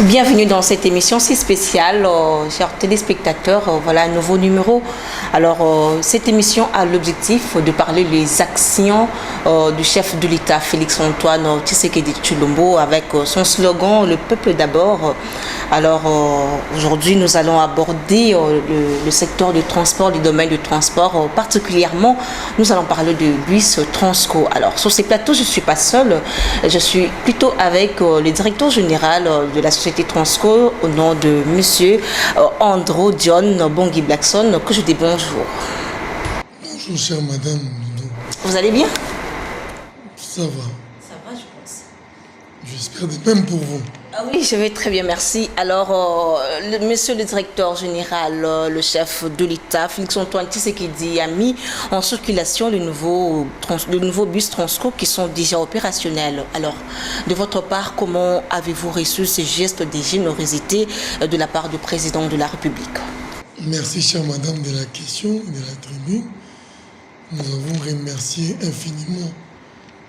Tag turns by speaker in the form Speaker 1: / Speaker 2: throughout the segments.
Speaker 1: Bienvenue dans cette émission si spéciale, chers téléspectateurs. Voilà un nouveau numéro. Alors, cette émission a l'objectif de parler des actions du chef de l'État, Félix-Antoine Tshisekedi Tshilombo, avec son slogan « Le peuple d'abord ». Alors, aujourd'hui, nous allons aborder le secteur du transport, du domaine du transport. Particulièrement, nous allons parler de bus Transco. Alors, sur ces plateaux, je ne suis pas seule. Je suis plutôt avec le directeur général de la société Transco au nom de monsieur Andrew John Bongi Blackson, que je dis bonjour.
Speaker 2: Bonjour chère madame.
Speaker 1: Vous allez bien?
Speaker 2: Ça va.
Speaker 1: Ça va, je pense.
Speaker 2: J'espère de même pour vous.
Speaker 1: Ah oui, je vais très bien, merci. Alors, monsieur le directeur général, le chef de l'État, Félix-Antoine Tshisekedi, a mis en circulation de nouveaux bus Transco qui sont déjà opérationnels. Alors, de votre part, comment avez-vous reçu ce geste de générosité de la part du président de la République?
Speaker 2: Merci chère madame de la question et de la tribune. Nous avons remercié infiniment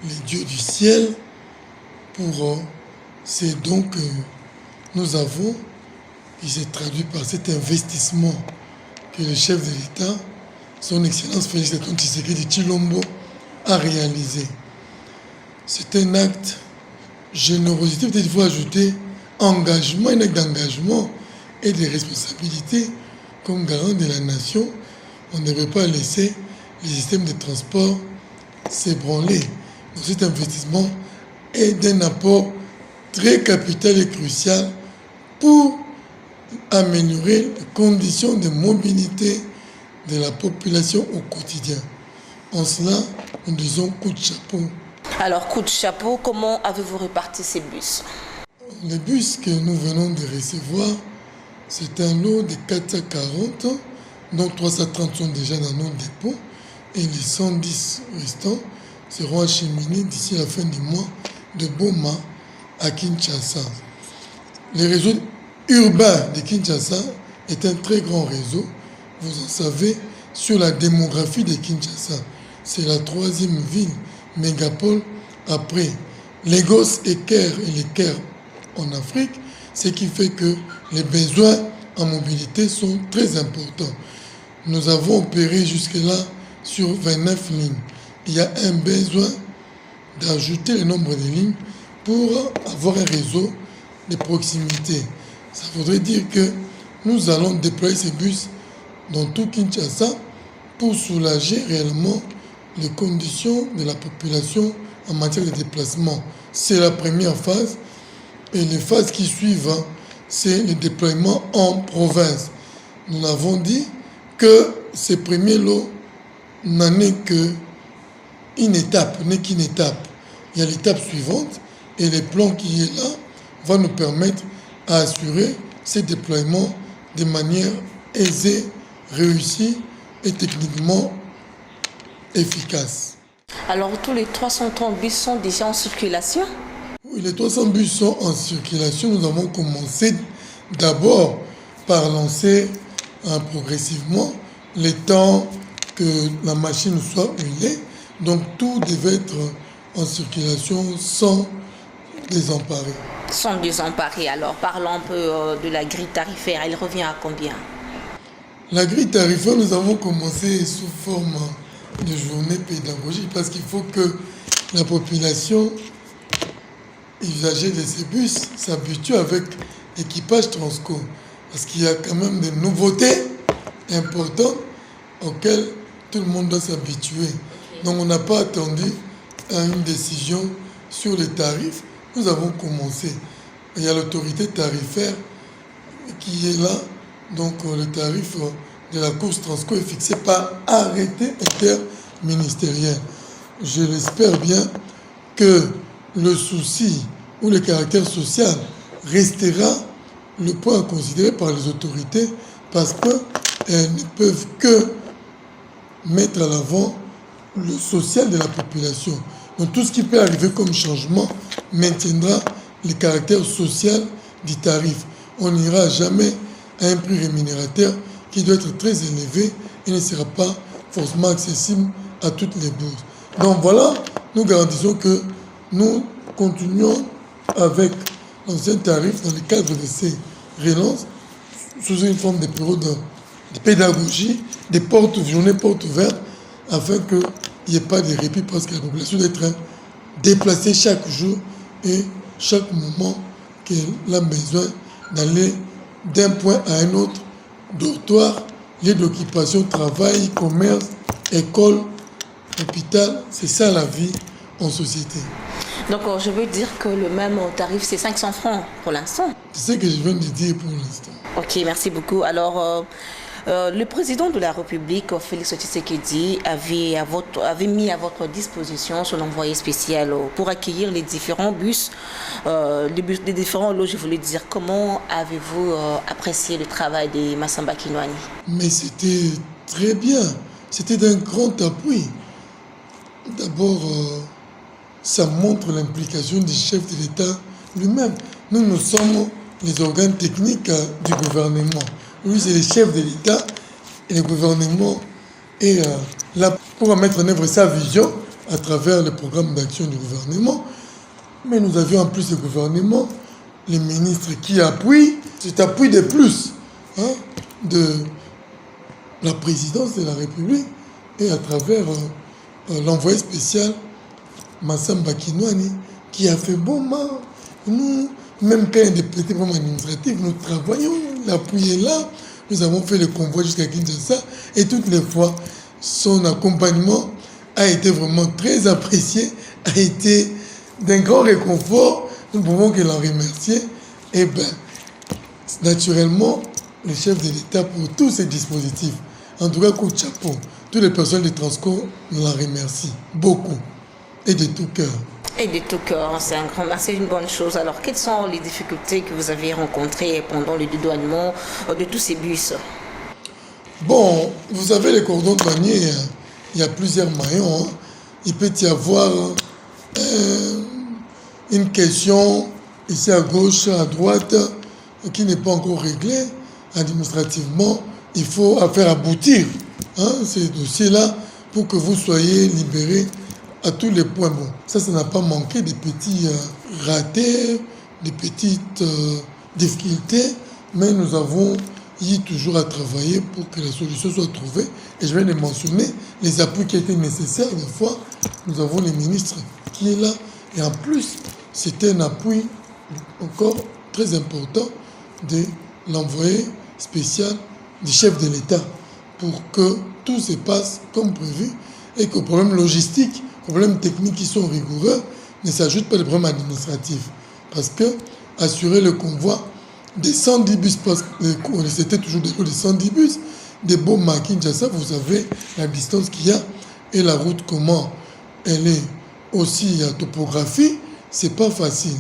Speaker 2: les dieux du ciel pour ces dons que nous avons, qui s'est traduit par cet investissement que le chef de l'État, son Excellence Félix-Antoine Tshisekedi Tshilombo, a réalisé. C'est un acte générosité, peut-être il faut ajouter engagement, un acte d'engagement et de responsabilité comme garant de la nation. On ne devait pas laisser les systèmes de transport s'ébranler. Donc cet investissement est d'un apport très capital et crucial pour améliorer les conditions de mobilité de la population au quotidien. En cela, nous disons coup de chapeau.
Speaker 1: Alors, coup de chapeau, comment avez-vous réparti ces bus?
Speaker 2: Les bus que nous venons de recevoir, c'est un lot de 440, dont 330 sont déjà dans nos dépôts, et les 110 restants seront acheminés d'ici la fin du mois de Boma à Kinshasa. Le réseau urbain de Kinshasa est un très grand réseau. Vous en savez, sur la démographie de Kinshasa, c'est la troisième ville mégapole après Lagos et Caire et les Caire en Afrique, ce qui fait que les besoins en mobilité sont très importants. Nous avons opéré jusque-là sur 29 lignes. Il y a un besoin d'ajouter le nombre de lignes pour avoir un réseau de proximité. Ça voudrait dire que nous allons déployer ces bus dans tout Kinshasa pour soulager réellement les conditions de la population en matière de déplacement. C'est la première phase. Et les phases qui suivent, c'est le déploiement en province. Nous avons dit que ces premiers lots n'en est qu'une étape, n'est qu'une étape. Il y a l'étape suivante et le plan qui est là va nous permettre à assurer ces déploiements de manière aisée, réussie et techniquement efficace.
Speaker 1: Alors, tous les 330 bus sont déjà en circulation?
Speaker 2: Oui, les 300 bus sont en circulation. Nous avons commencé d'abord par lancer progressivement le temps que la machine soit huilée. Donc tout devait être en circulation sans désemparer.
Speaker 1: Sans désemparer. Alors, parlons un peu de la grille tarifaire. Elle revient à combien?
Speaker 2: La grille tarifaire, nous avons commencé sous forme de journée pédagogique parce qu'il faut que la population usagers de ces bus s'habituent avec l'équipage Transco. Parce qu'il y a quand même des nouveautés importantes auxquelles tout le monde doit s'habituer. Donc on n'a pas attendu à une décision sur les tarifs. Nous avons commencé. Il y a l'autorité tarifaire qui est là. Donc le tarif de la course Transco est fixé par arrêté interministériel. Je l'espère bien que le souci ou le caractère social restera le point à considérer par les autorités parce qu'elles ne peuvent que mettre à l'avant le social de la population. Donc tout ce qui peut arriver comme changement maintiendra le caractère social du tarif. On n'ira jamais à un prix rémunérateur qui doit être très élevé et ne sera pas forcément accessible à toutes les bourses. Donc voilà, nous garantissons que nous continuons avec l'ancien tarif dans le cadre de ces relances sous une forme de période de pédagogie, des journées portes ouvertes, afin qu'il n'y ait pas de répit parce que la population doit être déplacée chaque jour et chaque moment qu'elle a besoin d'aller d'un point à un autre, dortoir, lieu d'occupation, travail, commerce, école, hôpital. C'est ça la vie en société.
Speaker 1: Donc, je veux dire que le même tarif, c'est 500 francs pour l'instant.
Speaker 2: C'est ce que je viens de dire pour l'instant.
Speaker 1: Ok, merci beaucoup. Alors, le président de la République, Félix Tshisekedi, avait mis à votre disposition son envoyé spécial pour accueillir les différents bus, les différents lots, je voulais dire. Comment avez-vous apprécié le travail de Massamba Kinwani?
Speaker 2: Mais c'était très bien. C'était d'un grand appui. D'abord, ça montre l'implication du chef de l'État lui-même. Nous sommes les organes techniques du gouvernement. Lui, c'est le chef de l'État et le gouvernement est là pour mettre en œuvre sa vision à travers le programme d'action du gouvernement. Mais nous avions en plus le gouvernement, les ministres qui appuient, cet appui de plus de la présidence de la République et à travers l'envoyé spécial Massamba Kinwani qui a fait bon mal. Nous, même quand il y a des petits problèmes administratifs, nous travaillons, l'appui est là. Nous avons fait le convoi jusqu'à Kinshasa et toutes les fois, son accompagnement a été vraiment très apprécié, a été d'un grand réconfort. Nous ne pouvons que l'en remercier. Et bien, naturellement, le chef de l'État pour tous ces dispositifs, en tout cas, coup de chapeau, toutes les personnes de Transco l'en remercient beaucoup et de tout cœur.
Speaker 1: Et de tout cœur, c'est une bonne chose. Alors, quelles sont les difficultés que vous avez rencontrées pendant le dédouanement de tous ces bus?
Speaker 2: Bon, vous savez, les cordons douaniers, il y a plusieurs maillons. Il peut y avoir une question ici à gauche, à droite, qui n'est pas encore réglée. Administrativement, il faut faire aboutir ces dossiers-là pour que vous soyez libérés à tous les points. Bon, ça n'a pas manqué des petits ratés, des petites difficultés, mais nous avons toujours à travailler pour que la solution soit trouvée. Et je viens de mentionner les appuis qui étaient nécessaires. Des fois, nous avons les ministres qui est là. Et en plus, c'était un appui encore très important de l'envoyé spécial du chef de l'État pour que tout se passe comme prévu et que les problèmes logistiques, problèmes techniques qui sont rigoureux ne s'ajoutent pas les problèmes administratifs. Parce que assurer le convoi des 110 bus, parce que c'était toujours des 110 bus, des Boma à Kinshasa, vous savez la distance qu'il y a et la route, comment elle est aussi à topographie, c'est pas facile.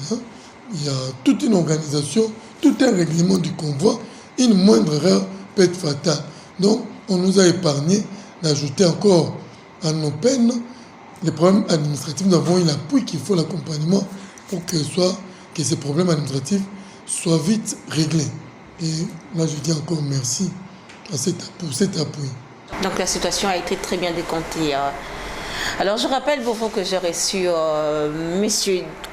Speaker 2: Il y a toute une organisation, tout un règlement du convoi, une moindre erreur peut être fatale. Donc, on nous a épargné d'ajouter encore à nos peines les problèmes administratifs. Nous avons eu l'appui qu'il faut, l'accompagnement pour que ces problèmes administratifs soient vite réglés. Et là, je dis encore merci pour cet appui.
Speaker 1: Donc la situation a été très bien décomptée. Alors je rappelle pour vous que j'ai reçu M.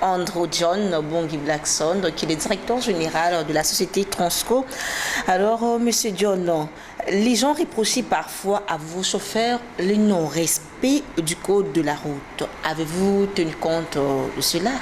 Speaker 1: Andrew John Bongi Blackson, qui est le directeur général de la société Transco. Alors M. John, les gens reprochent parfois à vos chauffeurs le non-respect du code de la route. Avez-vous tenu compte de cela?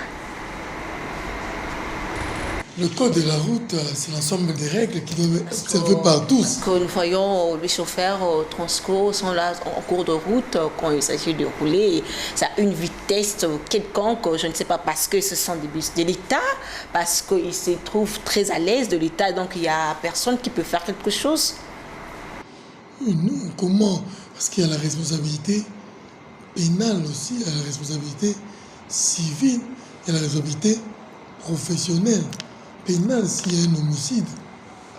Speaker 2: Le code de la route, c'est l'ensemble des règles qui doivent être observées par tous.
Speaker 1: Parce que nous voyons les chauffeurs Transco sont là en cours de route quand il s'agit de rouler. Ça a une vitesse quelconque, je ne sais pas, parce que ce sont des bus de l'État, parce qu'ils se trouvent très à l'aise de l'État, donc il n'y a personne qui peut faire quelque chose.
Speaker 2: Non, comment? Parce qu'il y a la responsabilité pénale aussi, il y a la responsabilité civile, il y a la responsabilité professionnelle. Pénal, s'il y a un homicide,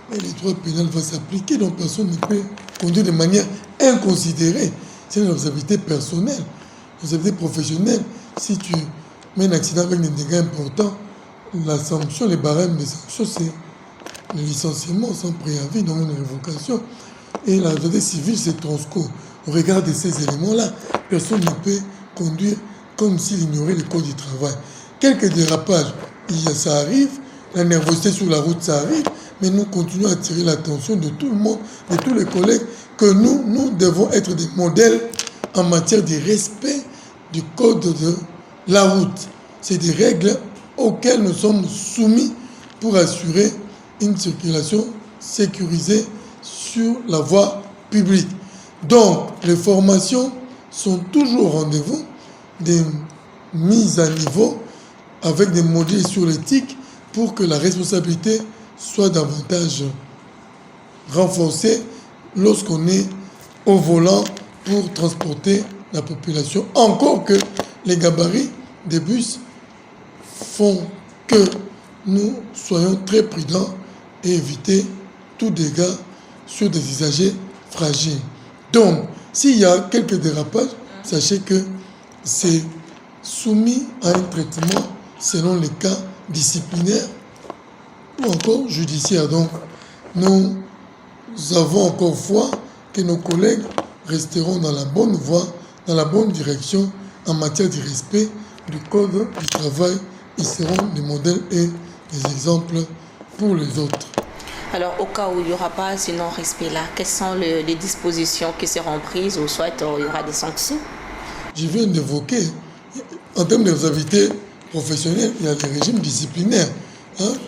Speaker 2: mais le droit pénal va s'appliquer, donc personne ne peut conduire de manière inconsidérée. C'est une responsabilité personnelle, une responsabilité professionnelle. Si tu mets un accident avec des dégâts importants, la sanction, les barèmes des sanctions, c'est le licenciement sans préavis, donc une révocation. Et la responsabilité civile, c'est Transco. Au regard de ces éléments-là, personne ne peut conduire comme s'il ignorait le code du travail. Quelques dérapages, ça arrive, la nervosité sur la route, ça arrive, mais nous continuons à attirer l'attention de tout le monde, de tous les collègues, que nous devons être des modèles en matière de respect du code de la route. C'est des règles auxquelles nous sommes soumis pour assurer une circulation sécurisée sur la voie publique. Donc, les formations sont toujours au rendez-vous, des mises à niveau avec des modules sur l'éthique pour que la responsabilité soit davantage renforcée lorsqu'on est au volant pour transporter la population. Encore que les gabarits des bus font que nous soyons très prudents et éviter tout dégât sur des usagers fragiles. Donc, s'il y a quelques dérapages, sachez que c'est soumis à un traitement selon les cas disciplinaires ou encore judiciaires. Donc, nous avons encore foi que nos collègues resteront dans la bonne voie, dans la bonne direction en matière de respect du code du travail. Ils seront des modèles et des exemples pour les autres.
Speaker 1: Alors, au cas où il n'y aura pas ce non-respect-là, quelles sont les dispositions qui seront prises ou soit il y aura des sanctions?
Speaker 2: Je viens d'évoquer, en termes de responsabilité professionnelle, il y a le régime disciplinaire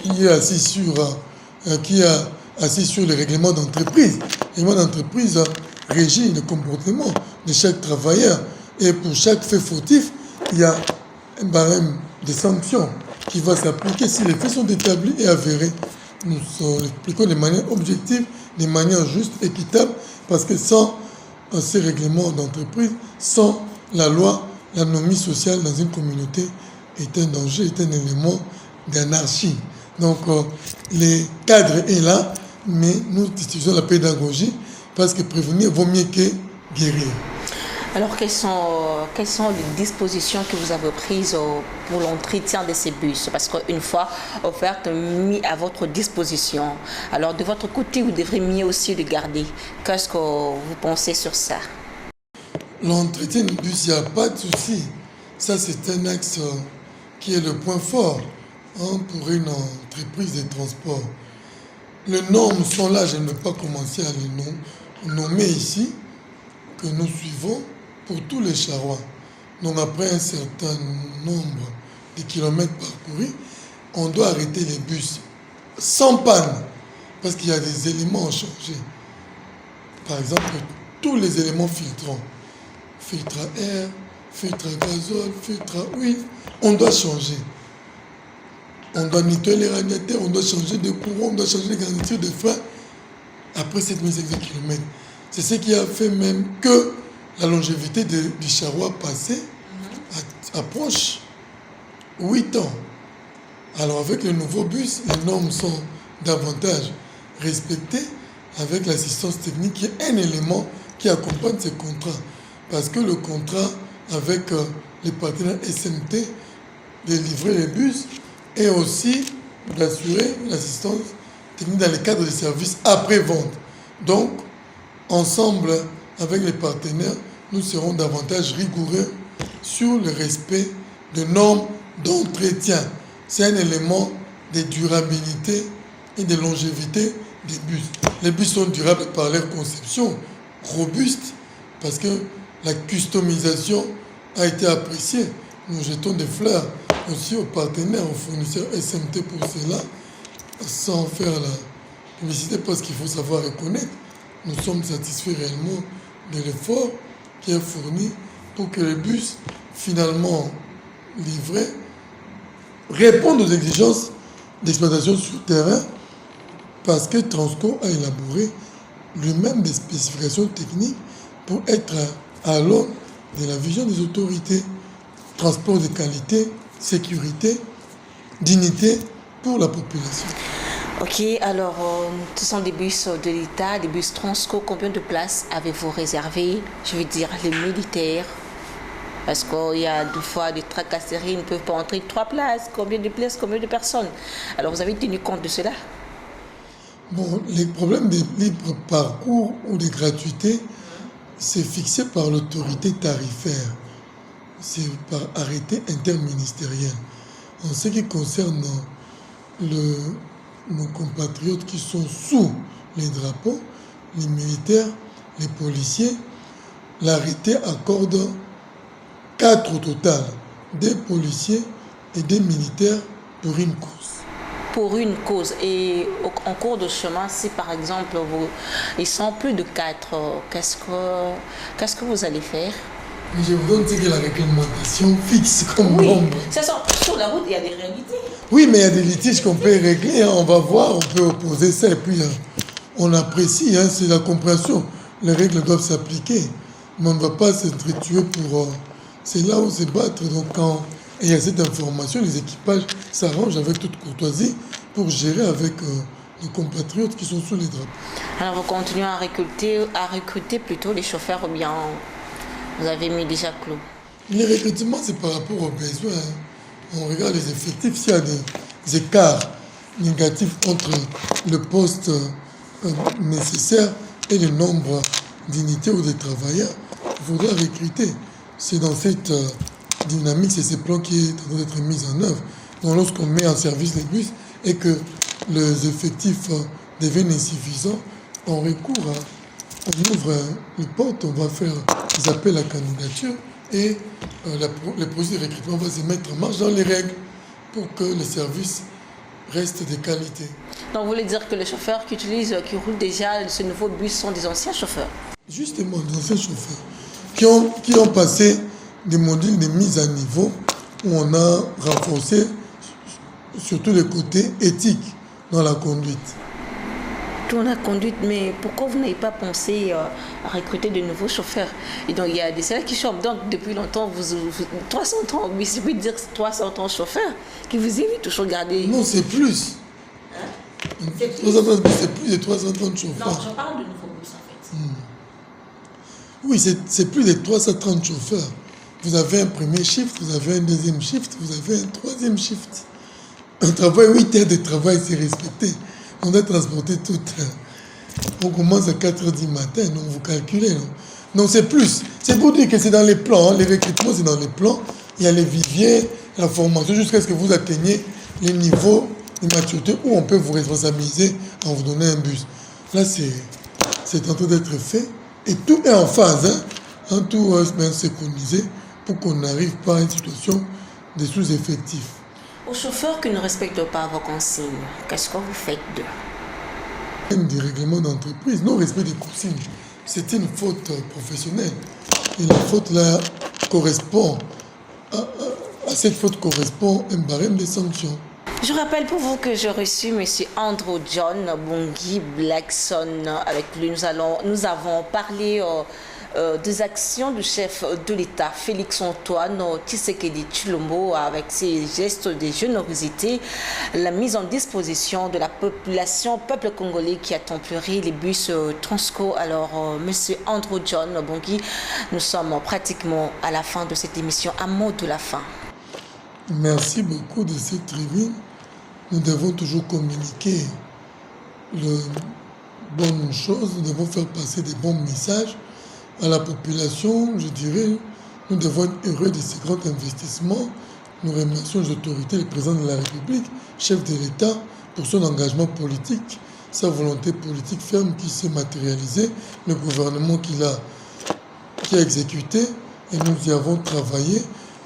Speaker 2: qui est assis sur les règlements d'entreprise. Les règlements d'entreprise régissent le comportement de chaque travailleur. Et pour chaque fait fautif, il y a un barème de sanctions qui va s'appliquer si les faits sont établis et avérés. Nous l'expliquons de manière objective, de manière juste, équitable, parce que sans ces règlements d'entreprise, sans la loi, l'anomie sociale dans une communauté est un danger, est un élément d'anarchie. Donc, le cadre est là, mais nous utilisons la pédagogie parce que prévenir vaut mieux que guérir.
Speaker 1: Alors, quelles sont les dispositions que vous avez prises pour l'entretien de ces bus? Parce qu'une fois offertes, mis à votre disposition, alors de votre côté, vous devrez mieux aussi le garder. Qu'est-ce que vous pensez sur ça?
Speaker 2: L'entretien du bus, il n'y a pas de souci. Ça, c'est un axe qui est le point fort pour une entreprise de transport. Les normes sont là, je ne vais pas commencer à les nommer ici, que nous suivons pour tous les charrois. Donc après un certain nombre de kilomètres parcourus, on doit arrêter les bus sans panne, parce qu'il y a des éléments à changer. Par exemple, tous les éléments filtrants, filtre à air, filtre à gazole, filtre à huile, on doit changer. On doit nettoyer les radiateurs, on doit changer de courant, on doit changer les garnitures de frein après 7500 km. C'est ce qui a fait même que la longévité du charroi passé approche 8 ans. Alors avec le nouveau bus, les normes sont davantage respectées avec l'assistance technique qui est un élément qui accompagne ces contrats. Parce que le contrat avec les partenaires SMT de livrer les bus et aussi d'assurer l'assistance technique dans le cadre des services après-vente. Donc, ensemble avec les partenaires, nous serons davantage rigoureux sur le respect de normes d'entretien. C'est un élément de durabilité et de longévité des bus. Les bus sont durables par leur conception robuste parce que la customisation a été appréciée. Nous jetons des fleurs aussi aux partenaires, aux fournisseurs SMT pour cela, sans faire la publicité parce qu'il faut savoir reconnaître. Nous sommes satisfaits réellement de l'effort qui est fourni pour que les bus finalement livrés répondent aux exigences d'exploitation sur terrain parce que Transco a élaboré lui-même des spécifications techniques pour être à l'aune de la vision des autorités. Transport de qualité, sécurité, dignité pour la population.
Speaker 1: Ok, alors ce sont des bus de l'État, des bus Transco. Combien de places avez-vous réservé? Je veux dire les militaires. Parce qu'il y a des fois des tracasseries, ils ne peuvent pas entrer 3 places. Combien de places, combien de personnes? Alors vous avez tenu compte de cela?
Speaker 2: Bon, les problèmes des libres parcours ou des gratuités, c'est fixé par l'autorité tarifaire. C'est par arrêté interministériel. En ce qui concerne nos compatriotes qui sont sous les drapeaux, les militaires, les policiers. L'arrêté accorde 4 au total, des policiers et des militaires pour une cause.
Speaker 1: Pour une cause. Et en cours de chemin, si par exemple ils sont plus de 4, qu'est-ce que vous allez faire?
Speaker 2: Je vous donne que la réglementation fixe comme nombre.
Speaker 1: C'est ça. Sur la route, il y a des réalités.
Speaker 2: Oui, mais il y a des litiges qu'on peut régler. Hein. On va voir, on peut opposer ça et puis on apprécie. Hein. C'est la compréhension. Les règles doivent s'appliquer. Mais on ne va pas s'entretuer pour... c'est là où se battre. Donc quand il y a cette information, les équipages s'arrangent avec toute courtoisie pour gérer avec les compatriotes qui sont sous les drapeaux.
Speaker 1: Alors vous continuez à recruter plutôt les chauffeurs ou bien vous avez mis déjà clos?
Speaker 2: Les recrutements, c'est par rapport aux besoins. Hein. On regarde les effectifs. S'il y a des écarts négatifs entre le poste nécessaire et le nombre d'unités ou de travailleurs, il faudra recruter. C'est dans cette dynamique, c'est ce plan qui est en train d'être mis en œuvre. Donc lorsqu'on met en service les bus et que les effectifs deviennent insuffisants, on recourt on ouvre les portes, on va faire des appels à candidature et le processus de recrutement va se mettre en marche dans les règles pour que le service reste de qualité.
Speaker 1: Donc vous voulez dire que les chauffeurs qui roulent déjà ce nouveau bus sont des anciens chauffeurs?
Speaker 2: Justement, des anciens chauffeurs qui ont passé des modules de mise à niveau où on a renforcé surtout le côté éthique dans la conduite.
Speaker 1: Dans la conduite, mais pourquoi vous n'avez pas pensé à recruter de nouveaux chauffeurs? Et donc il y a des salaires qui chauffent. Donc depuis longtemps, 300 ans, mais c'est plus dire 300 ans chauffeurs qui vous évitent toujours garder.
Speaker 2: Non, c'est plus.
Speaker 1: Hein?
Speaker 2: C'est plus de 300 ans de chauffeurs.
Speaker 1: Non, je parle de nouveaux bus en fait.
Speaker 2: Oui, c'est plus de 330 chauffeurs. Vous avez un premier shift, vous avez un deuxième shift, vous avez un troisième shift. Un travail, 8 heures de travail, c'est respecté. On doit transporter tout. On commence à 4 h du matin, donc vous calculez. Non, c'est plus. C'est pour dire que c'est dans les plans. Hein. Les recrutements, c'est dans les plans. Il y a les viviers, la formation, jusqu'à ce que vous atteigniez les niveaux de maturité où on peut vous responsabiliser en vous donnant un bus. Là, c'est en train d'être fait. Et tout est en phase. Hein. Tout est bien synchronisé pour qu'on n'arrive pas à une situation de sous-effectifs.
Speaker 1: Aux chauffeurs qui ne respectent pas vos consignes, qu'est-ce que vous faites d'eux?
Speaker 2: Même des règlements d'entreprise, non-respect des consignes, c'est une faute professionnelle. Et la faute là correspond, à cette faute correspond un barème de sanctions.
Speaker 1: Je rappelle pour vous que j'ai reçu M. Andrew John Bongui Blackson. Avec lui, nous avons parlé des actions du chef de l'État, Félix Antoine Tshisekedi Tshilombo, avec ses gestes de générosité, la mise en disposition de la population, peuple congolais qui a pleuré les bus Transco. Alors, Monsieur Andrew John Bongui, nous sommes pratiquement à la fin de cette émission. Un mot de la fin.
Speaker 2: Merci beaucoup de cette tribune. Nous devons toujours communiquer les bonnes choses, nous devons faire passer des bons messages à la population. Je dirais, nous devons être heureux de ces grands investissements. Nous remercions les autorités, le président de la République, chef de l'État, pour son engagement politique, sa volonté politique ferme qui s'est matérialisée, le gouvernement qui a exécuté, et nous y avons travaillé.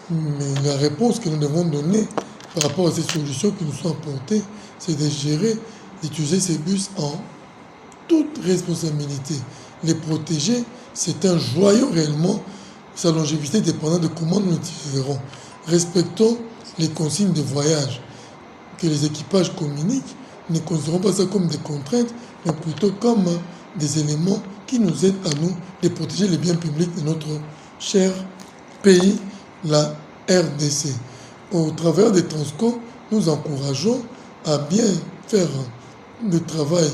Speaker 2: Mais la réponse que nous devons donner par rapport à ces solutions qui nous sont apportées, c'est de gérer, d'utiliser ces bus en toute responsabilité. Les protéger, c'est un joyau réellement. Sa longévité dépendant de comment nous l'utiliserons. Respectons les consignes de voyage que les équipages communiquent. Ne considérons pas ça comme des contraintes, mais plutôt comme des éléments qui nous aident à nous de protéger les biens publics de notre cher pays, la RDC. Au travers des Transco, nous encourageons à bien faire le travail,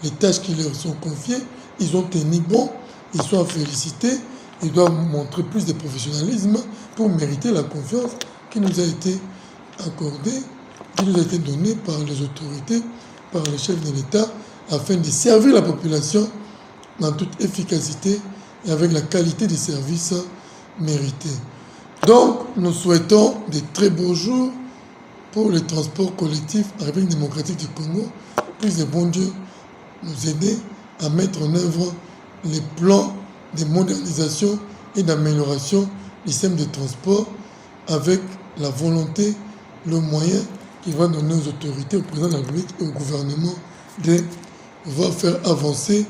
Speaker 2: les tâches qui leur sont confiées. Ils ont tenu bon, ils sont à féliciter, ils doivent montrer plus de professionnalisme pour mériter la confiance qui nous a été accordée, qui nous a été donnée par les autorités, par les chefs de l'État, afin de servir la population dans toute efficacité et avec la qualité des services mérités. Donc, nous souhaitons de très beaux jours pour le transport collectif en République démocratique du Congo, puisse le bon Dieu nous aider à mettre en œuvre les plans de modernisation et d'amélioration du système de transport avec la volonté, le moyen qui va donner aux autorités, au président de la République et au gouvernement de pouvoir faire avancer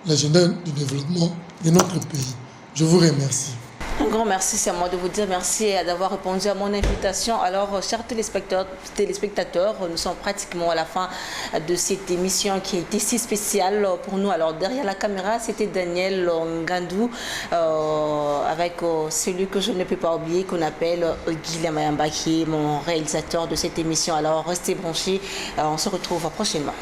Speaker 2: l'agenda du développement de notre pays. Je vous remercie.
Speaker 1: Un grand merci, c'est à moi de vous dire merci d'avoir répondu à mon invitation. Alors, chers téléspectateurs, nous sommes pratiquement à la fin de cette émission qui a été si spéciale pour nous. Alors, derrière la caméra, c'était Daniel Ngandou avec celui que je ne peux pas oublier qu'on appelle Guillaume Mayamba, qui est mon réalisateur de cette émission. Alors, restez branchés, on se retrouve prochainement.